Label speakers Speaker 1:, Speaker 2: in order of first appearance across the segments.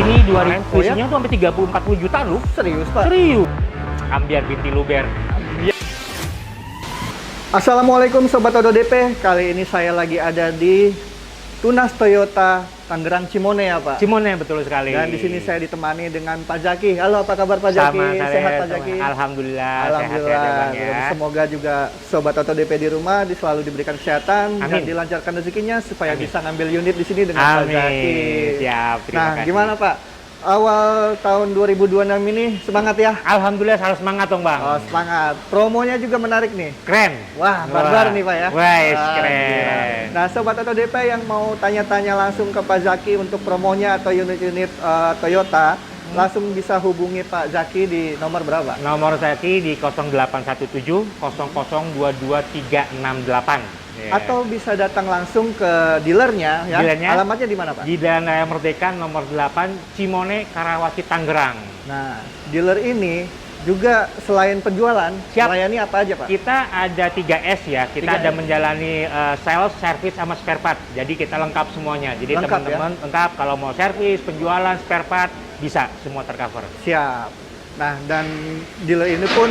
Speaker 1: Ini 2000 isinya tuh sampai 30-40 juta loh.
Speaker 2: Serius, Pak?
Speaker 1: Serius. Ambiar binti luber.
Speaker 2: Assalamualaikum Sobat ODP. Kali ini saya lagi ada di Tunas Toyota Tangerang Cimone ya, Pak.
Speaker 1: Cimone, betul sekali.
Speaker 2: Dan di sini saya ditemani dengan Pak Jaki. Halo, apa kabar Pak Jaki? Sehat Pak Jaki?
Speaker 1: Alhamdulillah.
Speaker 2: Alhamdulillah.
Speaker 1: Sehat ya, Bang, ya.
Speaker 2: Semoga juga Sobat ODP di rumah selalu diberikan kesehatan dan
Speaker 1: Amin.
Speaker 2: dilancarkan rezekinya supaya
Speaker 1: Amin.
Speaker 2: bisa ngambil unit di sini dengan Pak Jaki.
Speaker 1: Siap. Terima
Speaker 2: Nah,
Speaker 1: kasih.
Speaker 2: gimana Pak? Awal tahun 2026 ini semangat ya?
Speaker 1: Alhamdulillah, harus semangat dong, Bang.
Speaker 2: Oh, semangat. Promonya juga menarik nih.
Speaker 1: Keren.
Speaker 2: Wah, barbar nih Pak ya.
Speaker 1: Wah, keren.
Speaker 2: Gila. Nah, Sobat ODP yang mau tanya-tanya langsung ke Pak Zaki untuk promonya atau unit-unit Toyota, langsung bisa hubungi Pak Zaki di nomor berapa?
Speaker 1: Nomor Zaki di 0817 0022 368. Ya.
Speaker 2: Atau bisa datang langsung ke dealernya ya.
Speaker 1: Dealernya?
Speaker 2: Alamatnya di mana Pak?
Speaker 1: Di Jalan Raya Merdeka nomor 8 Cimone, Karawaci, Tangerang.
Speaker 2: Nah, dealer ini juga selain penjualan,
Speaker 1: Siap.
Speaker 2: melayani apa aja Pak?
Speaker 1: Kita ada 3S ya, kita
Speaker 2: 3S.
Speaker 1: ada menjalani sales, service, sama spare part. Jadi kita lengkap semuanya. Jadi
Speaker 2: Lengkap,
Speaker 1: teman-teman lengkap, kalau mau service, penjualan, spare part, bisa semua tercover.
Speaker 2: Siap. Nah, dan dealer ini pun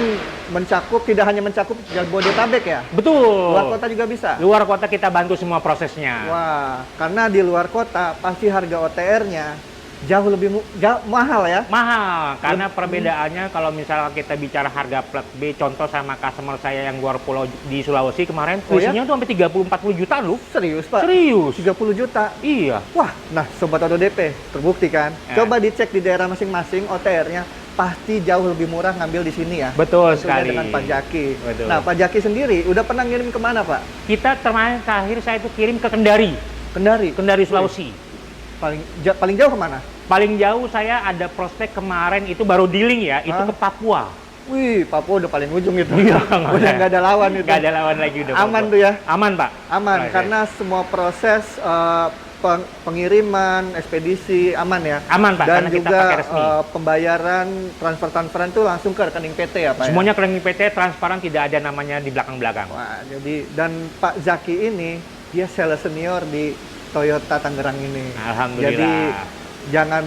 Speaker 2: mencakup, tidak hanya mencakup Jabodetabek ya?
Speaker 1: Betul.
Speaker 2: Luar kota juga bisa?
Speaker 1: Luar kota kita bantu semua prosesnya.
Speaker 2: Wah, karena di luar kota pasti harga OTR-nya jauh lebih mahal ya?
Speaker 1: Mahal, karena perbedaannya kalau misalnya kita bicara harga plat B, contoh sama customer saya yang luar pulau di Sulawesi kemarin,
Speaker 2: Oh, ya?
Speaker 1: isinya tuh sampai 30-40 juta loh.
Speaker 2: Serius Pak?
Speaker 1: Serius.
Speaker 2: 30 juta?
Speaker 1: Iya.
Speaker 2: Wah, nah Sobat ODP, terbukti kan?
Speaker 1: Ya.
Speaker 2: Coba dicek di daerah masing-masing OTR-nya, pasti jauh lebih murah ngambil di sini ya?
Speaker 1: Betul
Speaker 2: Tentunya
Speaker 1: sekali.
Speaker 2: dengan Pak Jaki.
Speaker 1: Betul.
Speaker 2: Nah, Pak Jaki sendiri udah pernah ngirim kemana Pak?
Speaker 1: Kita terakhir saya itu kirim ke Kendari,
Speaker 2: Kendari?
Speaker 1: Sulawesi.
Speaker 2: Paling jauh kemana?
Speaker 1: Paling jauh saya ada prospek kemarin itu baru dealing ya, itu
Speaker 2: Hah?
Speaker 1: ke Papua.
Speaker 2: Wih, Papua udah paling ujung itu.
Speaker 1: Iya,
Speaker 2: udah nggak ada lawan itu.
Speaker 1: Nggak ada lawan lagi udah.
Speaker 2: Aman
Speaker 1: Papua.
Speaker 2: tuh ya?
Speaker 1: Aman, Pak.
Speaker 2: Aman,
Speaker 1: Proses.
Speaker 2: karena semua proses pengiriman, ekspedisi aman ya.
Speaker 1: Aman, Pak,
Speaker 2: Dan
Speaker 1: karena kita
Speaker 2: juga
Speaker 1: pakai resmi.
Speaker 2: pembayaran transferan itu langsung ke rekening PT ya Pak.
Speaker 1: Semuanya ke rekening PT, transparan, tidak ada namanya di belakang-belakang.
Speaker 2: Ya? Wah, jadi dan Pak Zaki ini dia sales senior di Toyota Tangerang ini.
Speaker 1: Alhamdulillah.
Speaker 2: Jadi jangan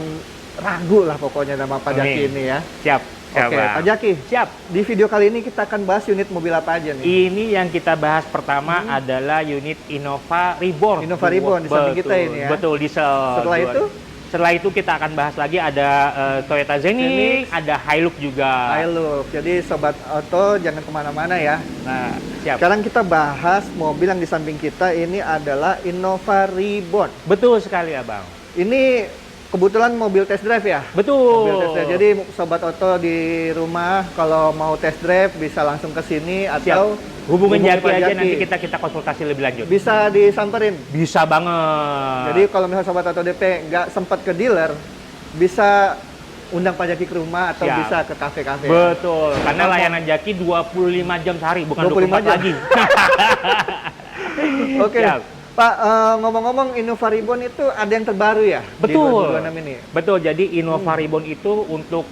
Speaker 2: ragu lah pokoknya nama Pak Zaki
Speaker 1: Amin.
Speaker 2: ini ya.
Speaker 1: Siap. Siap,
Speaker 2: Oke,
Speaker 1: Bang.
Speaker 2: Pak Zaki.
Speaker 1: Siap.
Speaker 2: Di video kali ini kita akan bahas unit mobil apa aja nih?
Speaker 1: Ini yang kita bahas pertama adalah unit Innova Reborn.
Speaker 2: Innova Reborn di samping kita ini ya.
Speaker 1: Betul, diesel.
Speaker 2: Setelah itu?
Speaker 1: Setelah itu kita akan bahas lagi ada Toyota Zenix, ada Hilux juga.
Speaker 2: Hilux. Jadi Sobat Auto jangan kemana-mana ya. Nah,
Speaker 1: Siap.
Speaker 2: sekarang kita bahas mobil yang di samping kita ini adalah Innova Reborn.
Speaker 1: Betul sekali, Abang.
Speaker 2: Ini kebetulan mobil test drive ya?
Speaker 1: Betul.
Speaker 2: Mobil test drive. Jadi Sobat Auto di rumah kalau mau test drive bisa langsung ke sini atau
Speaker 1: Hubungin Jaki
Speaker 2: Pak
Speaker 1: aja,
Speaker 2: Jaki.
Speaker 1: nanti kita konsultasi lebih lanjut.
Speaker 2: Bisa disamperin.
Speaker 1: Bisa banget.
Speaker 2: Jadi kalau misalnya Sobat Auto DP nggak sempat ke dealer, bisa undang Pak Jaki ke rumah atau
Speaker 1: Siap.
Speaker 2: bisa ke kafe-kafe.
Speaker 1: Betul, karena layanan Jaki 25 jam sehari, bukan
Speaker 2: 25
Speaker 1: 24
Speaker 2: jam.
Speaker 1: lagi.
Speaker 2: Oke,
Speaker 1: Siap.
Speaker 2: Pak, ngomong-ngomong Innova Reborn itu ada yang terbaru ya?
Speaker 1: Betul.
Speaker 2: Di 2026 ini.
Speaker 1: Betul, jadi Innova Reborn itu untuk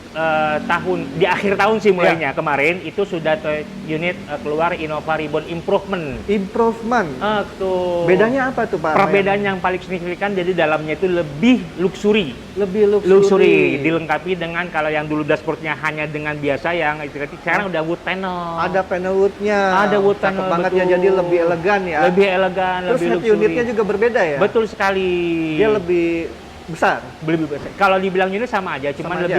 Speaker 1: di akhir tahun sih mulainya. Kemarin itu sudah unit keluar Innova Reborn Improvement.
Speaker 2: Improvement.
Speaker 1: Tuh.
Speaker 2: Bedanya apa tuh Pak?
Speaker 1: Perbedaan yang paling signifikan, jadi dalamnya itu lebih luxury.
Speaker 2: Lebih
Speaker 1: Luxury, dilengkapi dengan kalau yang dulu dashboardnya hanya dengan biasa, yang itu sekarang udah wood panel.
Speaker 2: Ada panel woodnya.
Speaker 1: Ada wood
Speaker 2: Cakep
Speaker 1: panel,
Speaker 2: banget ya,
Speaker 1: betul.
Speaker 2: jadi lebih elegan ya.
Speaker 1: Lebih elegan,
Speaker 2: Terus
Speaker 1: lebih
Speaker 2: head
Speaker 1: luxury.
Speaker 2: unitnya juga berbeda ya?
Speaker 1: Betul sekali.
Speaker 2: Dia lebih besar.
Speaker 1: Lebih besar. Kalau dibilang unit sama aja, cuman
Speaker 2: Sama aja.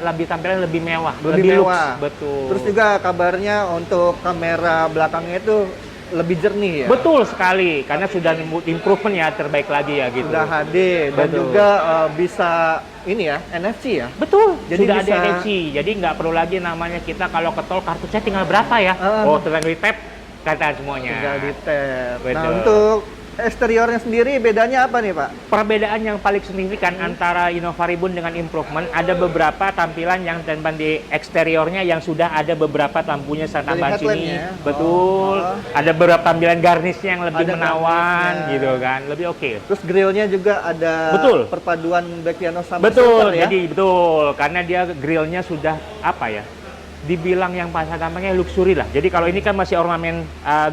Speaker 1: lebih tampilan lebih mewah,
Speaker 2: Lebih
Speaker 1: lux.
Speaker 2: mewah.
Speaker 1: Betul.
Speaker 2: Terus juga kabarnya untuk kamera belakangnya itu lebih jernih ya?
Speaker 1: Betul sekali, karena sudah improvement ya, terbaik lagi ya gitu.
Speaker 2: Sudah HD dan
Speaker 1: Betul.
Speaker 2: juga bisa ini ya, NFC ya?
Speaker 1: Betul,
Speaker 2: Jadi
Speaker 1: sudah
Speaker 2: bisa-
Speaker 1: ada NFC. Jadi nggak perlu lagi namanya kita kalau ke tol kartu saya tinggal berapa ya? Tinggal di tap, kata semuanya.
Speaker 2: Tinggal di tap. Nah,
Speaker 1: Betul.
Speaker 2: untuk eksteriornya sendiri bedanya apa nih Pak?
Speaker 1: Perbedaan yang paling signifikan antara Innova Reborn dengan Improvement, ada beberapa tampilan yang tampilan di eksteriornya yang sudah ada beberapa lampunya tambahan
Speaker 2: Dari
Speaker 1: sini.
Speaker 2: headlampnya ya?
Speaker 1: Betul.
Speaker 2: Oh.
Speaker 1: Ada beberapa tampilan garnisnya yang lebih
Speaker 2: Ada
Speaker 1: menawan
Speaker 2: garnisnya.
Speaker 1: gitu kan, lebih oke.
Speaker 2: Terus grillnya juga ada
Speaker 1: Betul.
Speaker 2: perpaduan black piano sama
Speaker 1: Betul,
Speaker 2: silver ya?
Speaker 1: jadi betul karena dia grillnya sudah apa ya? dibilang yang bahasa gampangnya luxury lah. Jadi kalau ini kan masih ornamen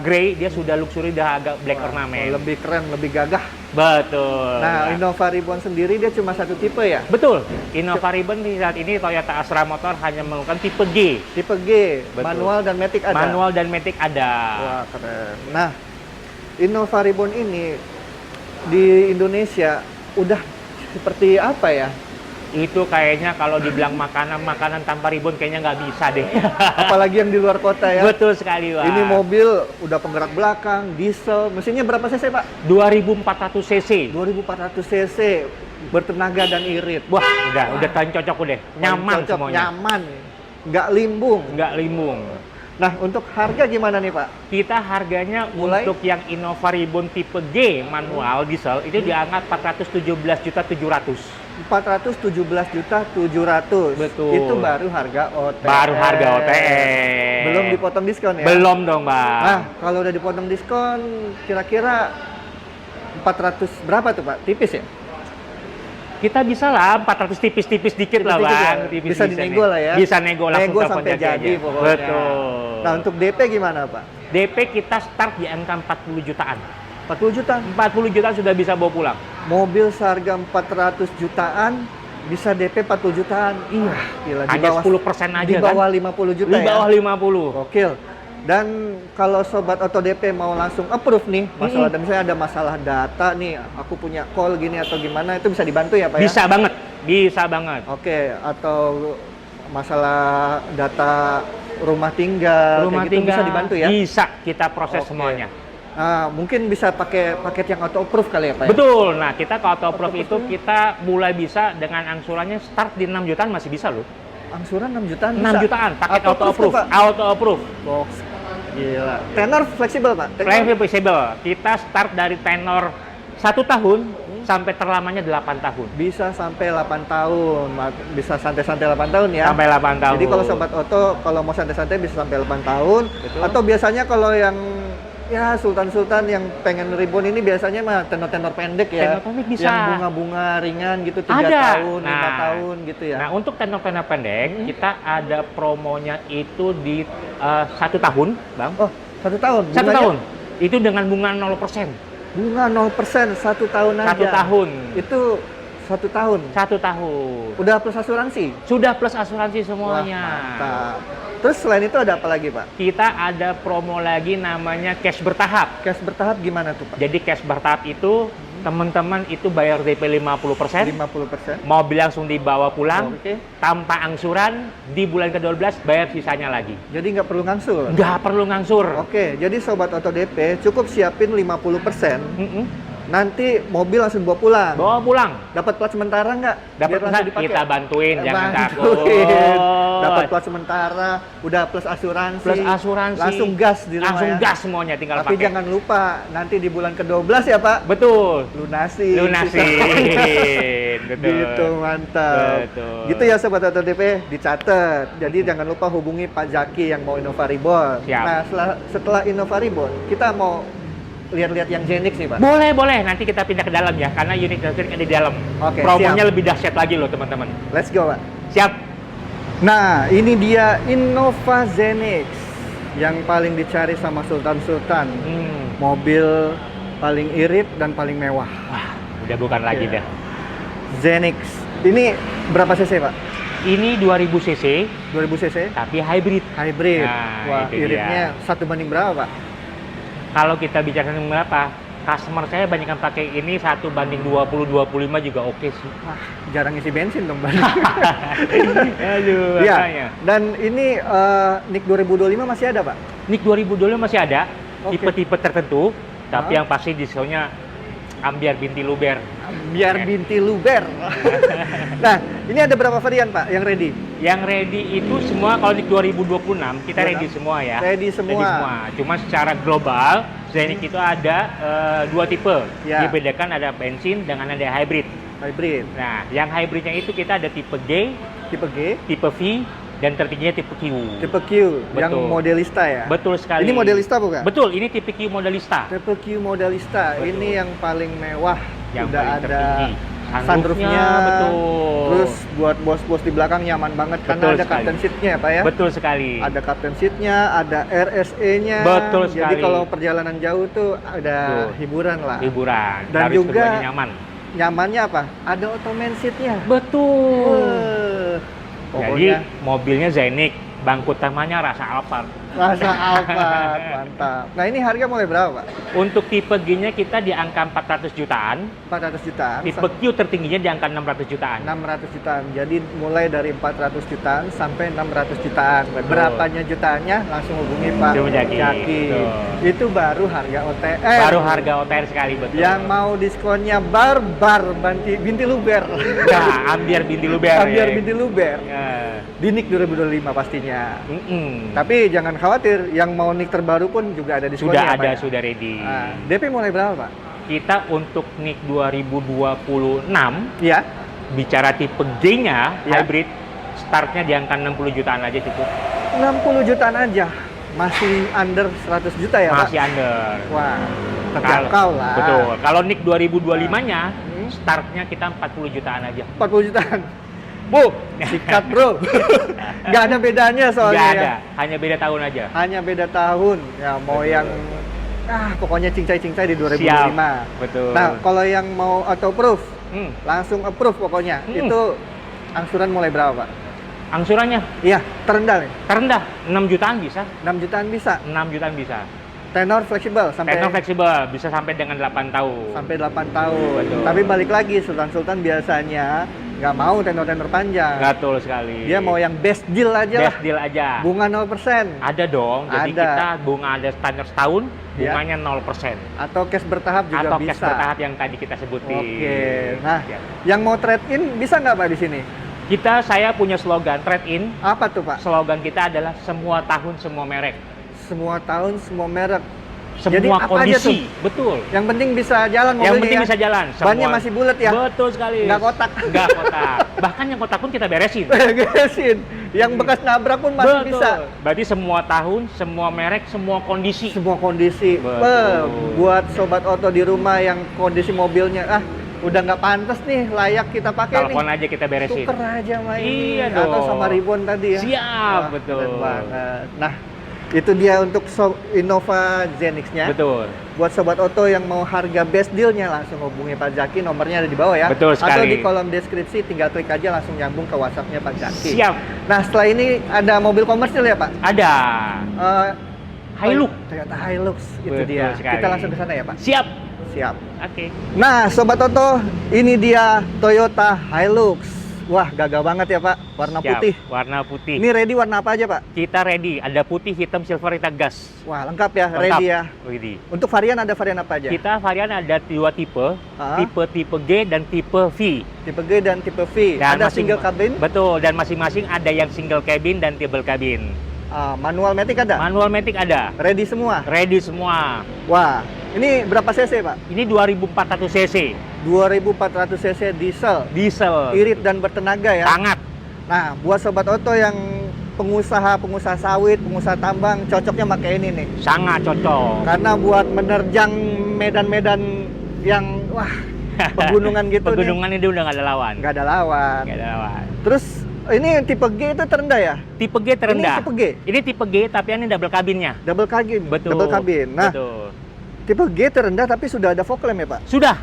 Speaker 1: grey, dia sudah luxury, dah agak black ornamen.
Speaker 2: Lebih keren, lebih gagah.
Speaker 1: Betul.
Speaker 2: Nah, Innova Ribbon sendiri dia cuma satu tipe ya?
Speaker 1: Betul. Innova Ribbon di saat ini Toyota Astra Motor hanya menggunakan tipe G.
Speaker 2: Tipe G,
Speaker 1: Betul.
Speaker 2: manual dan matic ada?
Speaker 1: Manual dan matic ada.
Speaker 2: Wah, keren. Nah, Innova Ribbon ini di Indonesia udah seperti apa ya?
Speaker 1: Itu kayaknya kalau dibilang makanan tanpa ribbon kayaknya nggak bisa deh.
Speaker 2: Apalagi yang di luar kota ya?
Speaker 1: Betul sekali, Pak.
Speaker 2: Ini mobil udah penggerak belakang, diesel, mesinnya berapa cc Pak?
Speaker 1: 2400 cc.
Speaker 2: 2400 cc, bertenaga dan irit.
Speaker 1: Wah, udah paling cocok udah. Nyaman
Speaker 2: Cocok,
Speaker 1: semuanya.
Speaker 2: nyaman, nggak limbung.
Speaker 1: Nggak limbung.
Speaker 2: Nah, untuk harga gimana nih Pak?
Speaker 1: Kita harganya
Speaker 2: Mulai?
Speaker 1: untuk yang Innova Ribbon tipe G manual diesel itu diangkat 417.700.000.
Speaker 2: 417.700.000.
Speaker 1: Betul.
Speaker 2: Itu baru harga OTS.
Speaker 1: Baru harga OTS.
Speaker 2: Belum dipotong diskon ya?
Speaker 1: Belum dong, Bang.
Speaker 2: Nah, kalau udah dipotong diskon, kira-kira 400 berapa tuh Pak? Tipis ya?
Speaker 1: Kita bisa lah 400 tipis-tipis dikit lah,
Speaker 2: Tipis-tipis
Speaker 1: Bang.
Speaker 2: ya?
Speaker 1: Tipis
Speaker 2: Bisa dinego lah ya?
Speaker 1: Bisa nego langsung
Speaker 2: Nego
Speaker 1: telepon
Speaker 2: sampai
Speaker 1: Jaki
Speaker 2: jadi
Speaker 1: aja.
Speaker 2: pokoknya.
Speaker 1: Betul.
Speaker 2: Nah, untuk DP gimana Pak?
Speaker 1: DP kita start di angka 40 jutaan.
Speaker 2: 40 juta.
Speaker 1: 40 jutaan sudah bisa bawa pulang.
Speaker 2: Mobil seharga 400 jutaan bisa DP 40 jutaan. Iya, gila.
Speaker 1: Hanya 10% aja
Speaker 2: di bawah
Speaker 1: kan?
Speaker 2: 50 juta
Speaker 1: Di
Speaker 2: ya.
Speaker 1: bawah 50.
Speaker 2: Gokil. Dan kalau sobat Auto DP mau langsung approve nih, masalah misalnya ada masalah data nih, aku punya call gini atau gimana, itu bisa dibantu ya Pak ya?
Speaker 1: Bisa banget. Bisa banget.
Speaker 2: Oke, atau masalah data rumah tinggal,
Speaker 1: Rumah
Speaker 2: kayak gitu
Speaker 1: tinggal
Speaker 2: bisa dibantu ya?
Speaker 1: Bisa kita proses
Speaker 2: Oke.
Speaker 1: semuanya.
Speaker 2: Nah, mungkin bisa pakai paket yang auto approve kali ya Pak ya?
Speaker 1: Betul. Nah, kita ke Auto Approve
Speaker 2: Auto
Speaker 1: itu
Speaker 2: Approve-nya?
Speaker 1: kita mulai bisa dengan angsurannya start di 6 jutaan masih bisa loh.
Speaker 2: Angsuran 6 jutaan
Speaker 1: 6
Speaker 2: bisa?
Speaker 1: jutaan paket Auto
Speaker 2: tuh,
Speaker 1: Approve.
Speaker 2: Pak?
Speaker 1: Auto Approve.
Speaker 2: Box. Gila. Tenor fleksibel Pak?
Speaker 1: Flexible. Kita start dari tenor 1 tahun sampai terlamanya 8 tahun.
Speaker 2: Bisa sampai 8 tahun, bisa santai-santai 8 tahun ya?
Speaker 1: Sampai 8 tahun.
Speaker 2: Jadi kalau sobat auto, kalau mau santai-santai bisa sampai 8 tahun.
Speaker 1: Betul.
Speaker 2: Atau biasanya kalau yang ya sultan-sultan yang pengen ribbon ini biasanya mah tenor-tenor pendek ya.
Speaker 1: Tenor pendek bisa.
Speaker 2: Yang bunga-bunga ringan gitu 3
Speaker 1: Ada.
Speaker 2: tahun, 5 tahun gitu ya.
Speaker 1: Nah, untuk tenor-tenor pendek, kita ada promonya itu di 1 tahun, Bang.
Speaker 2: Oh, 1 tahun.
Speaker 1: 1
Speaker 2: Bunganya?
Speaker 1: tahun. Itu dengan bunga 0%.
Speaker 2: Bunga 0%, 1 tahun aja.
Speaker 1: 1 tahun.
Speaker 2: Itu 1 tahun.
Speaker 1: 1 tahun.
Speaker 2: Udah plus asuransi?
Speaker 1: Sudah plus asuransi
Speaker 2: Wah,
Speaker 1: semuanya.
Speaker 2: mantap. Terus selain itu ada apa lagi Pak?
Speaker 1: Kita ada promo lagi namanya cash bertahap.
Speaker 2: Cash bertahap gimana tuh Pak?
Speaker 1: Jadi cash bertahap itu teman-teman itu bayar DP 50%,
Speaker 2: 50%.
Speaker 1: mobil langsung dibawa pulang
Speaker 2: Oke.
Speaker 1: tanpa angsuran, di bulan ke-12 bayar sisanya lagi.
Speaker 2: Jadi nggak perlu ngangsur?
Speaker 1: Nggak perlu ngangsur.
Speaker 2: Oke, jadi Sobat Auto DP cukup siapin 50%,
Speaker 1: Mm-mm.
Speaker 2: nanti mobil langsung bawa pulang.
Speaker 1: Bawa pulang.
Speaker 2: Dapat plat sementara nggak?
Speaker 1: Dapat
Speaker 2: Biar langsung
Speaker 1: plat,
Speaker 2: dipakai.
Speaker 1: kita bantuin, jangan takut.
Speaker 2: Bantuin. Dapat plat sementara, udah plus asuransi.
Speaker 1: Plus asuransi.
Speaker 2: Langsung gas di rumah
Speaker 1: Langsung
Speaker 2: ya.
Speaker 1: gas semuanya, tinggal
Speaker 2: Tapi
Speaker 1: pakai.
Speaker 2: jangan lupa, nanti di bulan ke-12 ya Pak,
Speaker 1: Betul.
Speaker 2: lunasi.
Speaker 1: Lunasin. Betul.
Speaker 2: Gitu, mantap.
Speaker 1: Betul.
Speaker 2: Gitu ya Sobat Auto DP, dicatat. Jadi jangan lupa hubungi Pak Zaki yang mau Innova Ribbon.
Speaker 1: Siap.
Speaker 2: Nah, setelah Innova Ribbon, kita mau lihat-lihat yang Zenix nih Pak.
Speaker 1: Boleh, boleh. Nanti kita pindah ke dalam ya, karena unit listrik ada di dalam.
Speaker 2: Oke,
Speaker 1: Promonya
Speaker 2: siap.
Speaker 1: lebih dahsyat lagi loh, teman-teman.
Speaker 2: Let's go Pak.
Speaker 1: Siap.
Speaker 2: Nah, ini dia Innova Zenix yang paling dicari sama Sultan-Sultan. Mobil paling irit dan paling mewah.
Speaker 1: Wah, udah bukan lagi
Speaker 2: Iya.
Speaker 1: dah.
Speaker 2: Zenix. Ini berapa cc Pak?
Speaker 1: Ini 2000 cc,
Speaker 2: 2000 cc?
Speaker 1: tapi hybrid.
Speaker 2: Hybrid.
Speaker 1: Nah,
Speaker 2: Wah,
Speaker 1: itu
Speaker 2: iritnya 1 banding berapa Pak?
Speaker 1: Kalau kita bicara berapa, customer saya banyak yang pakai ini 1:20-25 juga oke sih.
Speaker 2: Wah, jarang isi bensin dong Bang.
Speaker 1: Aduh,
Speaker 2: Iya.
Speaker 1: makanya.
Speaker 2: Dan ini NIK 2025 masih ada Pak?
Speaker 1: NIK 2025 masih ada,
Speaker 2: Oke.
Speaker 1: tipe-tipe tertentu, tapi
Speaker 2: Hah?
Speaker 1: yang pasti diskonnya ambiar binti luber.
Speaker 2: Biar
Speaker 1: Oke.
Speaker 2: binti luber. Nah, ini ada berapa varian Pak yang ready?
Speaker 1: Yang ready itu semua kalau NIK 2026 kita ready semua ya.
Speaker 2: Ready semua.
Speaker 1: Cuma secara global Zenix itu ada 2 tipe.
Speaker 2: Ya.
Speaker 1: Dibedakan ada bensin dengan ada hybrid.
Speaker 2: Hybrid.
Speaker 1: Nah, yang hybridnya itu kita ada tipe G,
Speaker 2: Tipe G,
Speaker 1: tipe V, dan tertingginya tipe Q.
Speaker 2: tipe Q, yang
Speaker 1: Betul.
Speaker 2: modelista ya?
Speaker 1: Betul sekali.
Speaker 2: Ini modelista bukan?
Speaker 1: Betul, ini tipe Q modelista.
Speaker 2: Tipe Q modelista,
Speaker 1: Betul.
Speaker 2: ini yang paling mewah.
Speaker 1: Yang
Speaker 2: Udah
Speaker 1: paling
Speaker 2: ada
Speaker 1: tertinggi.
Speaker 2: sunroofnya,
Speaker 1: Betul.
Speaker 2: Terus buat bos-bos di belakang nyaman banget karena
Speaker 1: Betul
Speaker 2: ada
Speaker 1: sekali.
Speaker 2: captain seat-nya ya Pak ya.
Speaker 1: Betul sekali.
Speaker 2: Ada captain seat-nya, ada RSE-nya.
Speaker 1: Betul
Speaker 2: Jadi
Speaker 1: sekali.
Speaker 2: kalau perjalanan jauh tuh ada
Speaker 1: Betul.
Speaker 2: hiburan lah.
Speaker 1: Hiburan.
Speaker 2: Dan
Speaker 1: Baris
Speaker 2: juga
Speaker 1: keduanya nyaman.
Speaker 2: Nyamannya apa? Ada ottoman seat-nya.
Speaker 1: Betul.
Speaker 2: Wah,
Speaker 1: Jadi
Speaker 2: pokoknya
Speaker 1: mobilnya Scenic, bangku utamanya rasa Alphard.
Speaker 2: rasa Alphard, mantap. Nah ini harga mulai berapa Pak?
Speaker 1: Untuk tipe G-nya kita di angka 400 jutaan.
Speaker 2: 400 jutaan.
Speaker 1: Tipe Q tertingginya di angka 600 jutaan.
Speaker 2: 600 jutaan. Jadi mulai dari 400 jutaan sampai 600 jutaan. Berapanya jutaannya langsung hubungi Pak
Speaker 1: Cuma Jaki.
Speaker 2: Jaki.
Speaker 1: Betul.
Speaker 2: Itu baru harga OTR.
Speaker 1: Baru harga OTR sekali, betul.
Speaker 2: Yang mau diskonnya barbar binti luber.
Speaker 1: Nah, ambiar binti luber.
Speaker 2: Ambiar
Speaker 1: ya.
Speaker 2: binti luber.
Speaker 1: Ya.
Speaker 2: Di NIK 2025 pastinya.
Speaker 1: Mm-mm.
Speaker 2: Tapi jangan khawatir, yang mau NIK terbaru pun juga ada diskonnya.
Speaker 1: Sudah
Speaker 2: Pak,
Speaker 1: ada,
Speaker 2: ya?
Speaker 1: sudah ready.
Speaker 2: Nah, DP mulai berapa Pak?
Speaker 1: Kita untuk NIK 2026
Speaker 2: Ya,
Speaker 1: bicara tipe G-nya
Speaker 2: Ya.
Speaker 1: hybrid, startnya di angka 60 jutaan aja cukup.
Speaker 2: 60 jutaan aja. Masih under 100 juta ya Pak?
Speaker 1: Masih under.
Speaker 2: Wah, terjangkau lah.
Speaker 1: Betul. Kalau NIK 2025-nya
Speaker 2: Hmm.
Speaker 1: startnya kita 40 jutaan aja.
Speaker 2: 40 jutaan. Bu, sikat bro. Nggak ada bedanya soalnya.
Speaker 1: Nggak
Speaker 2: ya.
Speaker 1: ada, hanya beda tahun aja.
Speaker 2: Hanya beda tahun. Ya mau
Speaker 1: Betul.
Speaker 2: yang pokoknya cincai-cincai di 2025.
Speaker 1: Siap. Betul.
Speaker 2: Nah, kalau yang mau auto proof,
Speaker 1: Hmm.
Speaker 2: langsung approve pokoknya.
Speaker 1: Hmm.
Speaker 2: Itu angsuran mulai berapa, Pak?
Speaker 1: Angsurannya
Speaker 2: Iya, terendah nih.
Speaker 1: terendah, 6 jutaan bisa.
Speaker 2: 6 jutaan bisa.
Speaker 1: 6 jutaan bisa.
Speaker 2: Tenor fleksibel sampai
Speaker 1: Tenor fleksibel, bisa sampai dengan 8 tahun.
Speaker 2: sampai 8 tahun.
Speaker 1: Betul.
Speaker 2: Tapi balik lagi, Sultan-Sultan biasanya nggak mau tenor-tenor panjang.
Speaker 1: Betul sekali.
Speaker 2: Dia mau yang best deal aja lah.
Speaker 1: best deal aja.
Speaker 2: Bunga 0%.
Speaker 1: Ada dong, jadi
Speaker 2: Ada.
Speaker 1: kita bunga ada standar setahun,
Speaker 2: Ya.
Speaker 1: bunganya 0%.
Speaker 2: Atau cash bertahap juga
Speaker 1: Atau
Speaker 2: bisa.
Speaker 1: cash bertahap yang tadi kita sebutin.
Speaker 2: Oke. Nah,
Speaker 1: Ya.
Speaker 2: yang mau trade in bisa nggak Pak di sini?
Speaker 1: Saya punya slogan trade in.
Speaker 2: Apa tuh Pak?
Speaker 1: Slogan kita adalah semua tahun semua merek,
Speaker 2: Semua tahun, semua merek.
Speaker 1: semua
Speaker 2: Jadi apa aja tuh?
Speaker 1: kondisi. Betul.
Speaker 2: Yang penting bisa jalan mobilnya.
Speaker 1: Yang penting
Speaker 2: ya?
Speaker 1: bisa jalan.
Speaker 2: Bannya masih bulat ya?
Speaker 1: Betul sekali.
Speaker 2: Nggak kotak.
Speaker 1: Nggak kotak. Bahkan yang kotak pun kita beresin.
Speaker 2: Beresin. Yang bekas nabrak pun masih
Speaker 1: Betul.
Speaker 2: bisa.
Speaker 1: Berarti semua tahun, semua merek, semua kondisi.
Speaker 2: Semua kondisi.
Speaker 1: Betul.
Speaker 2: Buat sobat oto di rumah yang kondisi mobilnya udah nggak pantas nih, layak kita pakai nih.
Speaker 1: Telepon aja kita beresin.
Speaker 2: Tuker aja sama ini.
Speaker 1: Iya
Speaker 2: Atau
Speaker 1: dong.
Speaker 2: sama Ribbon tadi ya.
Speaker 1: Siap,
Speaker 2: Wah,
Speaker 1: betul.
Speaker 2: keren banget. Nah, itu dia untuk Innova Zenix-nya.
Speaker 1: Betul.
Speaker 2: Buat sobat oto yang mau harga best deal-nya langsung hubungi Pak Jaki, nomornya ada di bawah ya.
Speaker 1: Betul
Speaker 2: Atau
Speaker 1: sekali.
Speaker 2: di kolom deskripsi tinggal klik aja langsung nyambung ke WhatsApp-nya Pak Jaki.
Speaker 1: Siap.
Speaker 2: Nah, setelah ini ada mobil komersil ya Pak?
Speaker 1: Ada.
Speaker 2: Eh,
Speaker 1: Hilux.
Speaker 2: Toyota Hilux itu
Speaker 1: Betul
Speaker 2: dia.
Speaker 1: sekali.
Speaker 2: Kita langsung ke sana ya Pak.
Speaker 1: Siap.
Speaker 2: Siap.
Speaker 1: Oke.
Speaker 2: Nah, sobat oto, ini dia Toyota Hilux. Wah, gagah banget ya Pak, warna
Speaker 1: Siap.
Speaker 2: putih.
Speaker 1: Warna putih.
Speaker 2: Ini ready warna apa aja Pak?
Speaker 1: Kita ready. Ada putih, hitam, silver, kita gas.
Speaker 2: Wah, lengkap ya,
Speaker 1: Lengkap.
Speaker 2: ready ya.
Speaker 1: Ready.
Speaker 2: Untuk varian ada varian apa aja?
Speaker 1: Kita varian ada 2 tipe,
Speaker 2: Ah.
Speaker 1: tipe G dan tipe V.
Speaker 2: Tipe G dan tipe V.
Speaker 1: Dan
Speaker 2: Ada
Speaker 1: masing-
Speaker 2: single cabin,
Speaker 1: Betul, dan masing-masing ada yang single cabin dan double cabin.
Speaker 2: manual matic ada.
Speaker 1: Manual matic ada.
Speaker 2: Ready semua.
Speaker 1: Ready semua.
Speaker 2: Wah, ini berapa cc Pak?
Speaker 1: Ini 2400 cc.
Speaker 2: 2400 cc diesel,
Speaker 1: Diesel.
Speaker 2: irit dan bertenaga ya.
Speaker 1: Sangat.
Speaker 2: Nah, buat sobat oto yang pengusaha sawit, pengusaha tambang, cocoknya pakai ini nih.
Speaker 1: Sangat cocok.
Speaker 2: Karena buat menerjang medan-medan yang pegunungan gitu
Speaker 1: Pegunungan ini udah nggak ada lawan.
Speaker 2: nih, nggak ada lawan.
Speaker 1: Nggak ada lawan.
Speaker 2: Terus ini tipe G itu terendah ya?
Speaker 1: Tipe G terendah.
Speaker 2: Ini tipe G,
Speaker 1: Ini tipe G tapi ini double cabinnya.
Speaker 2: double cabin.
Speaker 1: Betul.
Speaker 2: Double cabin. Nah,
Speaker 1: Betul.
Speaker 2: tipe G terendah tapi sudah ada fog lamp ya Pak?
Speaker 1: Sudah.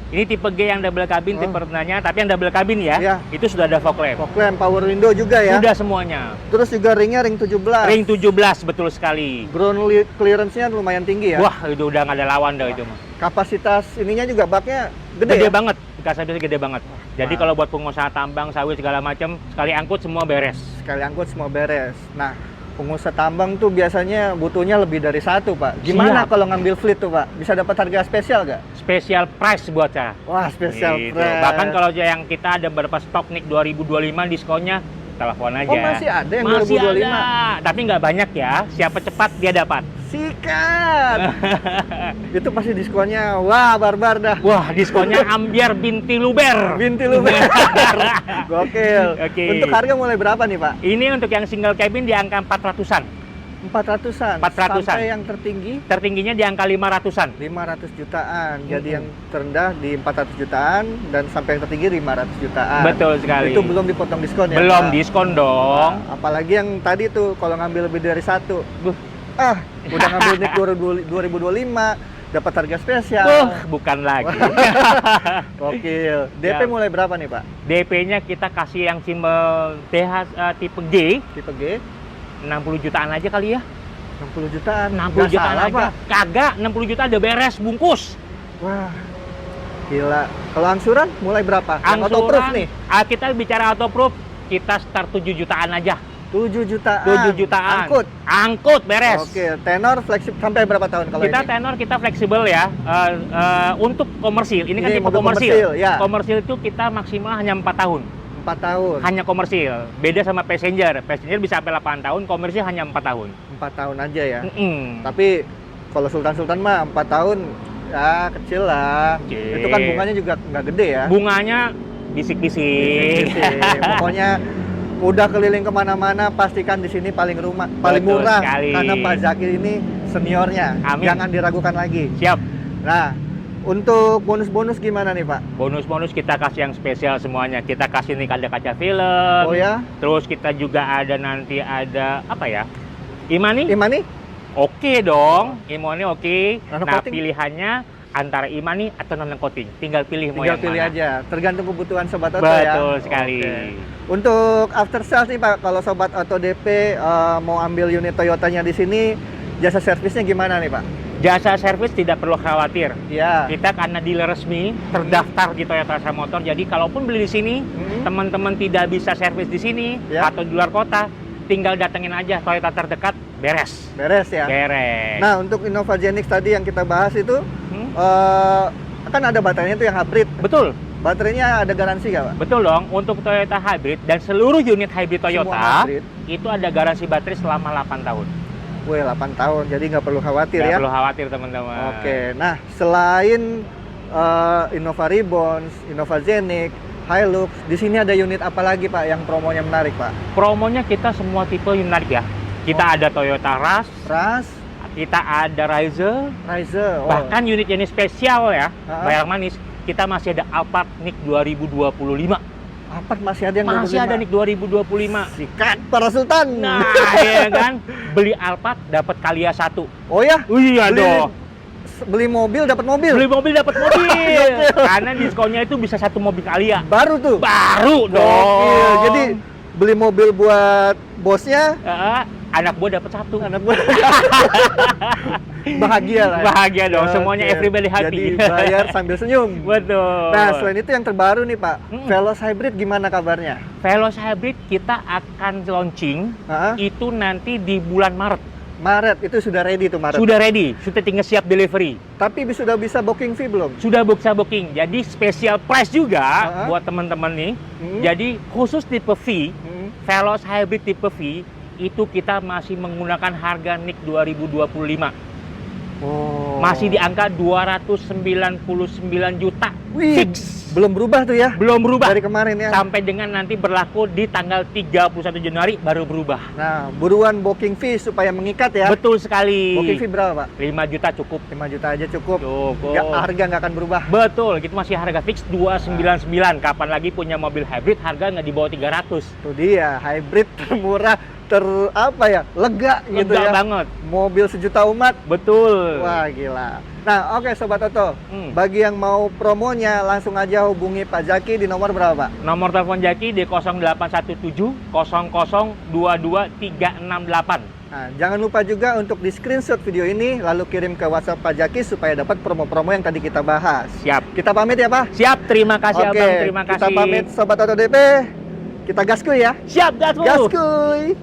Speaker 1: Ini tipe G yang double cabin,
Speaker 2: Oh.
Speaker 1: tipe rendahnya, tapi yang double cabin ya,
Speaker 2: Iya.
Speaker 1: itu sudah ada fog lamp.
Speaker 2: Fog lamp, power window juga ya?
Speaker 1: Sudah semuanya.
Speaker 2: Terus juga ringnya ring 17.
Speaker 1: Ring 17 betul sekali.
Speaker 2: Ground clearance-nya lumayan tinggi ya?
Speaker 1: Wah, itu udah nggak ada lawan dah itu mah.
Speaker 2: Kapasitas ininya juga baknya gede
Speaker 1: Gede
Speaker 2: ya?
Speaker 1: banget. Kapasitasnya gede banget. Jadi
Speaker 2: Wah.
Speaker 1: kalau buat pengusaha tambang, sawit segala macam, sekali angkut semua beres.
Speaker 2: Sekali angkut semua beres. Nah, pengusaha tambang tuh biasanya butuhnya lebih dari satu Pak. Gimana
Speaker 1: Siap.
Speaker 2: kalau ngambil fleet tuh Pak? Bisa dapat harga spesial nggak?
Speaker 1: Spesial price buat saya.
Speaker 2: Wah, spesial
Speaker 1: Gitu.
Speaker 2: price.
Speaker 1: Bahkan kalau yang kita ada beberapa stok NIK 2025 diskonnya, telepon aja.
Speaker 2: Oh, masih ada yang
Speaker 1: Masih
Speaker 2: 2025?
Speaker 1: ada. Tapi nggak banyak ya. Siapa cepat dia dapat.
Speaker 2: Sikat! Itu pasti diskonnya, wah barbar dah.
Speaker 1: Wah, diskonnya ambiar binti luber.
Speaker 2: Binti lu Gokil.
Speaker 1: Oke.
Speaker 2: Untuk harga mulai berapa nih Pak?
Speaker 1: Ini untuk yang single cabin di angka 400-an.
Speaker 2: 400-an.
Speaker 1: 400-an.
Speaker 2: Sampai yang tertinggi
Speaker 1: Tertingginya di angka 500-an.
Speaker 2: 500 jutaan. Jadi yang terendah di 400 jutaan dan sampai yang tertinggi 500 jutaan.
Speaker 1: Betul sekali.
Speaker 2: Itu belum dipotong diskon ya,
Speaker 1: Belum
Speaker 2: Pak?
Speaker 1: diskon dong.
Speaker 2: Nah, apalagi yang tadi tuh kalau ngambil lebih dari satu.
Speaker 1: Buh.
Speaker 2: Udah ngambil NIK 2025, dapat harga spesial.
Speaker 1: Bukan lagi.
Speaker 2: Gokil. DP
Speaker 1: Ya.
Speaker 2: mulai berapa nih, Pak?
Speaker 1: DP-nya kita kasih yang simbol TH tipe G,
Speaker 2: Tipe G
Speaker 1: 60 jutaan aja kali ya.
Speaker 2: 60 jutaan.
Speaker 1: 60
Speaker 2: Nggak
Speaker 1: jutaan
Speaker 2: salah,
Speaker 1: aja.
Speaker 2: Pak.
Speaker 1: Kagak, 60 juta udah beres bungkus.
Speaker 2: Wah. Gila. Kalau angsuran mulai berapa? Yang
Speaker 1: Angsuran,
Speaker 2: autoproof nih.
Speaker 1: kita bicara autoproof, kita start 7 jutaan aja.
Speaker 2: 7 jutaan.
Speaker 1: 7 jutaan.
Speaker 2: Angkut.
Speaker 1: Angkut beres.
Speaker 2: Oke, tenor fleksibel sampai berapa tahun kalau
Speaker 1: Kita
Speaker 2: ini?
Speaker 1: tenor kita fleksibel ya. Untuk komersil, ini kan
Speaker 2: Ini
Speaker 1: tipe
Speaker 2: mobil
Speaker 1: komersil.
Speaker 2: komersil, ya.
Speaker 1: Komersil itu kita maksimal hanya 4 tahun.
Speaker 2: 4 tahun.
Speaker 1: Hanya komersil. Beda sama passenger. Passenger bisa sampai 8 tahun, komersil hanya 4 tahun.
Speaker 2: 4 tahun aja ya.
Speaker 1: Mm-mm.
Speaker 2: Tapi kalau Sultan-Sultan mah 4 tahun ya kecil lah.
Speaker 1: Kecil.
Speaker 2: Itu kan bunganya juga nggak gede ya.
Speaker 1: Bunganya bisik-bisik.
Speaker 2: Pokoknya udah keliling kemana-mana pastikan di sini paling paling
Speaker 1: Betul
Speaker 2: murah
Speaker 1: sekali.
Speaker 2: karena Pak Zakir ini seniornya.
Speaker 1: Amin.
Speaker 2: Jangan diragukan lagi.
Speaker 1: Siap.
Speaker 2: Nah, untuk bonus-bonus gimana nih Pak?
Speaker 1: Bonus-bonus kita kasih yang spesial semuanya. Kita kasih nih ada kaca film.
Speaker 2: Oh ya,
Speaker 1: Terus kita juga ada nanti ada apa ya? Imani?
Speaker 2: Imani?
Speaker 1: Oke dong. Imani oke.
Speaker 2: Nano
Speaker 1: Nah,
Speaker 2: coating?
Speaker 1: pilihannya antara Imani atau non coating. Tinggal pilih mau
Speaker 2: Tinggal
Speaker 1: yang
Speaker 2: pilih
Speaker 1: mana.
Speaker 2: aja, tergantung kebutuhan Sobat Oto ya.
Speaker 1: Betul sekali.
Speaker 2: Oke. Untuk after sales nih Pak, kalau Sobat Oto DP mau ambil unit Toyotanya di sini, jasa servisnya gimana nih Pak?
Speaker 1: Jasa servis tidak perlu khawatir.
Speaker 2: Ya.
Speaker 1: Kita karena dealer resmi terdaftar di Toyota Rasa Motor, jadi kalaupun beli di sini, teman-teman tidak bisa servis di sini
Speaker 2: Ya.
Speaker 1: atau di luar kota, tinggal datengin aja Toyota terdekat, beres.
Speaker 2: Beres ya.
Speaker 1: Beres.
Speaker 2: Nah, untuk Innova Genix tadi yang kita bahas itu kan ada baterainya tuh yang hybrid.
Speaker 1: Betul,
Speaker 2: Baterainya ada garansi nggak Pak?
Speaker 1: betul dong. Untuk Toyota Hybrid dan seluruh unit hybrid
Speaker 2: Semua
Speaker 1: Toyota,
Speaker 2: hybrid.
Speaker 1: itu ada garansi baterai selama 8 tahun.
Speaker 2: Wih, 8 tahun, jadi nggak perlu khawatir
Speaker 1: Nggak
Speaker 2: ya.
Speaker 1: perlu khawatir teman-teman.
Speaker 2: Oke, nah selain Innova Ribbons, Innova Genix, Hilux, di sini ada unit apa lagi Pak yang promonya menarik Pak?
Speaker 1: Promonya kita semua tipe menarik ya. Kita ada Toyota Rush,
Speaker 2: Rush,
Speaker 1: kita ada Raiser,
Speaker 2: Riser,
Speaker 1: bahkan unit ini spesial ya,
Speaker 2: Ha-ha.
Speaker 1: bayar manis. Kita masih ada Alphard NIK 2025.
Speaker 2: Alphard masih ada yang
Speaker 1: Masih
Speaker 2: 25?
Speaker 1: ada NIK 2025.
Speaker 2: Sikat para Sultan.
Speaker 1: Nah, ya kan? Beli Alphard dapat Kalia 1.
Speaker 2: Oh ya?
Speaker 1: Iya dong.
Speaker 2: Beli mobil dapat mobil.
Speaker 1: Beli mobil dapat mobil. Karena diskonnya itu bisa 1 mobil Kalia.
Speaker 2: Baru tuh.
Speaker 1: Baru dong.
Speaker 2: Gokil. Jadi beli mobil buat bosnya,
Speaker 1: anak gua dapat 1.
Speaker 2: anak buah. Bahagia lah.
Speaker 1: Bahagia dong. Semuanya
Speaker 2: Oke.
Speaker 1: everybody happy.
Speaker 2: Jadi bayar sambil senyum.
Speaker 1: Betul.
Speaker 2: Nah, selain itu yang terbaru nih Pak,
Speaker 1: Mm-mm.
Speaker 2: Veloz Hybrid gimana kabarnya?
Speaker 1: Veloz Hybrid kita akan launching itu nanti di bulan Maret.
Speaker 2: Maret, itu sudah ready tuh Maret.
Speaker 1: Sudah ready, sudah tinggal siap delivery.
Speaker 2: Tapi sudah bisa booking fee belum?
Speaker 1: Sudah bisa booking. Jadi special price juga buat teman-teman nih.
Speaker 2: Hmm.
Speaker 1: Jadi khusus tipe V,
Speaker 2: Hmm.
Speaker 1: Veloz Hybrid tipe V itu kita masih menggunakan harga NIK 2025.
Speaker 2: Oh.
Speaker 1: Masih di angka 299 juta.
Speaker 2: Wih,
Speaker 1: Fix.
Speaker 2: belum berubah tuh ya?
Speaker 1: Belum berubah.
Speaker 2: Dari kemarin ya?
Speaker 1: Sampai dengan nanti berlaku di tanggal 31 Januari baru berubah.
Speaker 2: Nah, buruan booking fee supaya mengikat ya?
Speaker 1: Betul sekali.
Speaker 2: Booking fee berapa Pak?
Speaker 1: 5 juta cukup.
Speaker 2: 5 juta aja cukup.
Speaker 1: Cukup.
Speaker 2: Ya, harga nggak akan berubah.
Speaker 1: Betul, itu masih harga fix 299. Kapan lagi punya mobil hybrid harga nggak di bawah 300.
Speaker 2: Tuh dia, hybrid termurah, lega gitu
Speaker 1: Lega
Speaker 2: ya.
Speaker 1: banget.
Speaker 2: Mobil sejuta umat.
Speaker 1: Betul.
Speaker 2: Wah, gila. Nah, oke Sobat Oto.
Speaker 1: Hmm.
Speaker 2: Bagi yang mau promonya, langsung aja hubungi Pak Zaki di nomor berapa Pak?
Speaker 1: Nomor telepon Jaki di 0817 00 22 368.
Speaker 2: Nah, jangan lupa juga untuk di screenshot video ini, lalu kirim ke WhatsApp Pak Zaki supaya dapat promo-promo yang tadi kita bahas.
Speaker 1: Siap.
Speaker 2: Kita pamit ya Pak?
Speaker 1: Siap, terima kasih
Speaker 2: Oke,
Speaker 1: Abang, terima kasih.
Speaker 2: kita pamit Sobat Oto DP. Kita gaskuy ya.
Speaker 1: Siap, Gasku.
Speaker 2: Gaskuy.